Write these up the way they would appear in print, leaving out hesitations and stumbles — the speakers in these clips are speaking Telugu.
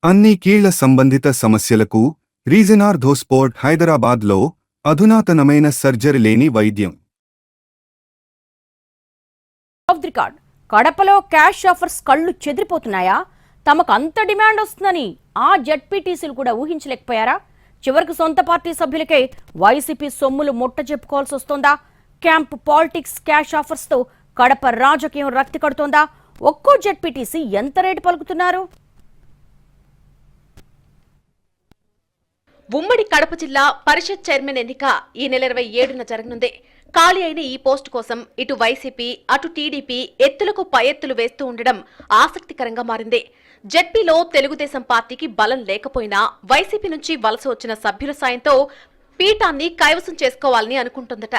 అన్ని కీళ్ల సంబంధిత సమస్యలకు రీజనార్థోస్పోర్ట్ హైదరాబాద్లో అధునాతనమైన సర్జరీ లేని వైద్యం. ఆఫ్ ది రికార్డ్ కడపలో క్యాష్ ఆఫర్స్ కళ్ళు చెదిరిపోతున్నాయా? తమకు అంత డిమాండ్ వస్తుందని ఆ జెడ్పీటీసీలు కూడా ఊహించలేకపోయారా? చివరికి సొంత పార్టీ సభ్యులకే వైసీపీ సొమ్ములు ముట్ట చెప్పుకోవాల్సి వస్తోందా? క్యాంప్ పాలిటిక్స్ క్యాష్ ఆఫర్స్ తో కడప రాజకీయం రక్తి కడుతోందా? ఒక్కో జెడ్పీటీసీ ఎంత రేటు పలుకుతున్నారు? ఉమ్మడి కడప జిల్లా పరిషత్ చైర్మన్ ఎన్నిక ఈ నెల 27న జరగనుంది. ఖాళీ అయిన ఈ పోస్టు కోసం ఇటు వైసీపీ అటు టీడీపీ ఎత్తులకు పై ఎత్తులు వేస్తూ ఉండడం ఆసక్తికరంగా మారింది. జెడ్పీలో తెలుగుదేశం పార్టీకి బలం లేకపోయినా వైసీపీ నుంచి వలస వచ్చిన సభ్యుల సాయంతో పీఠాన్ని కైవసం చేసుకోవాలని అనుకుంటుందట.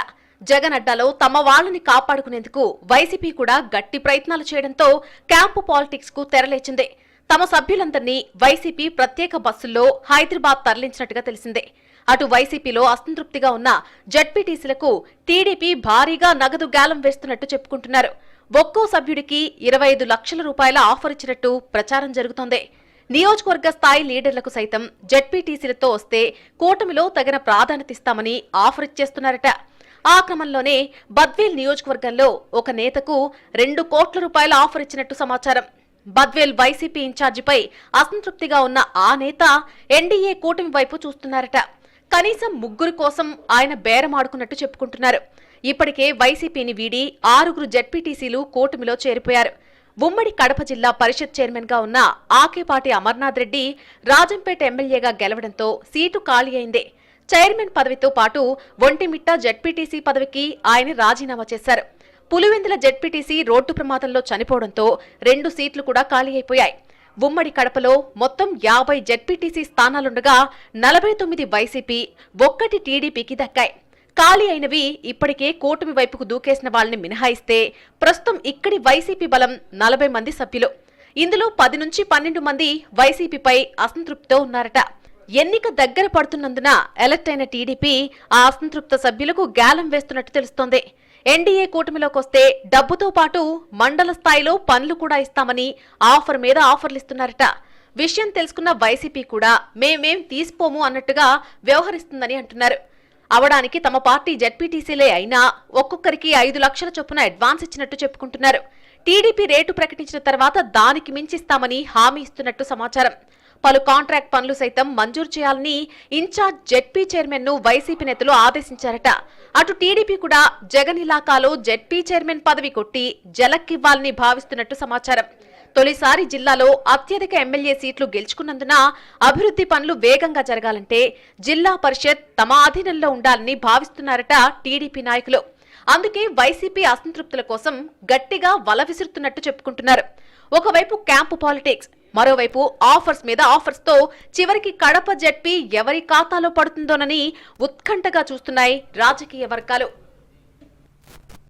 జగన్ అడ్డాలో తమ వాళ్ళని కాపాడుకునేందుకు వైసీపీ కూడా గట్టి ప్రయత్నాలు చేయడంతో క్యాంపు పాలిటిక్స్ కు తెరలేచింది. తమ సభ్యులందరినీ వైసీపీ ప్రత్యేక బస్సుల్లో హైదరాబాద్ తరలించినట్టుగా తెలిసిందే. అటు వైసీపీలో అసంతృప్తిగా ఉన్న జెడ్పీటీసీలకు టీడీపీ భారీగా నగదు గాలం వేస్తున్నట్టు చెప్పుకుంటున్నారు. ఒక్కో సభ్యుడికి 25 లక్షల రూపాయల ఆఫర్ ఇచ్చినట్టు ప్రచారం జరుగుతోంది. నియోజకవర్గ స్థాయి లీడర్లకు సైతం జెడ్పీటీసీలతో వస్తే కూటమిలో తగిన ప్రాధాన్యత ఇస్తామని ఆఫర్ ఇచ్చేస్తున్నారట. ఆ క్రమంలోనే బద్వేల్ నియోజకవర్గంలో ఒక నేతకు 2 కోట్ల రూపాయల ఆఫర్ ఇచ్చినట్టు సమాచారం. బద్వేల్ వైసీపీ ఇన్ఛార్జిపై అసంతృప్తిగా ఉన్న ఆ నేత ఎన్డీఏ కూటమి వైపు చూస్తున్నారట. కనీసం 3 కోసం ఆయన బేరమాడుకున్నట్టు చెప్పుకుంటున్నారు. ఇప్పటికే వైసీపీని వీడి 6 జెడ్పీటీసీలు కూటమిలో చేరిపోయారు. ఉమ్మడి కడప జిల్లా పరిషత్ చైర్మన్ గా ఉన్న ఆకేపాటి అమర్నాథ్ రెడ్డి రాజంపేట ఎమ్మెల్యేగా గెలవడంతో సీటు ఖాళీ అయింది. చైర్మన్ పదవితో పాటు ఒంటిమిట్ట జెడ్పీటీసీ పదవికి ఆయన రాజీనామా చేశారు. పులివెందుల జెడ్పీటీసీ రోడ్డు ప్రమాదంలో చనిపోవడంతో 2 సీట్లు కూడా ఖాళీ అయిపోయాయి. ఉమ్మడి కడపలో మొత్తం 50 జెడ్పీటీసీ స్థానాలుండగా 49 వైసీపీ, 1 టీడీపీకి దక్కాయి. ఖాళీ అయినవి ఇప్పటికే కూటమి వైపుకు దూకేసిన వాళ్ళని మినహాయిస్తే ప్రస్తుతం ఇక్కడి వైసీపీ బలం 40 మంది సభ్యులు. ఇందులో 10 నుంచి 12 మంది వైసీపీపై అసంతృప్తితో ఉన్నారట. ఎన్నిక దగ్గర పడుతున్నందున ఎలక్ట్ అయిన టీడీపీ ఆ అసంతృప్త సభ్యులకు గాలం వేస్తున్నట్టు తెలుస్తోంది. ఎన్డీఏ కూటమిలోకి వస్తే డబ్బుతో పాటు మండల స్థాయిలో పనులు కూడా ఇస్తామని ఆఫర్ మీద ఆఫర్లిస్తున్నారట. విషయం తెలుసుకున్న వైసీపీ కూడా మేమేం తీసిపోము అన్నట్టుగా వ్యవహరిస్తుందని అంటున్నారు. అవడానికి తమ పార్టీ జెడ్పీటీసీలే అయినా ఒక్కొక్కరికి 5 లక్షల చొప్పున అడ్వాన్స్ ఇచ్చినట్టు చెప్పుకుంటున్నారు. టీడీపీ రేటు ప్రకటించిన తర్వాత దానికి మించిస్తామని హామీ ఇస్తున్నట్టు సమాచారం. పలు కాంట్రాక్ట్ పనులు సైతం మంజూరు చేయాలని ఇన్ఛార్జ్ జెడ్పీ చైర్మన్ ను వైసీపీ నేతలు ఆదేశించారట. అటు టీడీపీ కూడా జగన్ ఇలాకాలో జెడ్పీ చైర్మన్ పదవి కొట్టి జలక్కివ్వాలని భావిస్తున్నట్టు సమాచారం. తొలిసారి జిల్లాలో అత్యధిక ఎమ్మెల్యే సీట్లు గెలుచుకున్నందున అభివృద్ధి పనులు వేగంగా జరగాలంటే జిల్లా పరిషత్ తమ అధీనంలో ఉండాలని భావిస్తున్నారట టీడీపీ నాయకులు. అందుకే వైసీపీ అసంతృప్తుల కోసం గట్టిగా వల విసురుతున్నట్టు చెప్పుకుంటున్నారు. ఒకవైపు క్యాంపు పాలిటిక్స్, మరోవైపు ఆఫర్స్ మీద ఆఫర్స్ తో చివరికి కడప జెడ్పీ ఎవరి ఖాతాలో పడుతుందోనని ఉత్కంఠగా చూస్తున్నాయి రాజకీయ వర్గాలు.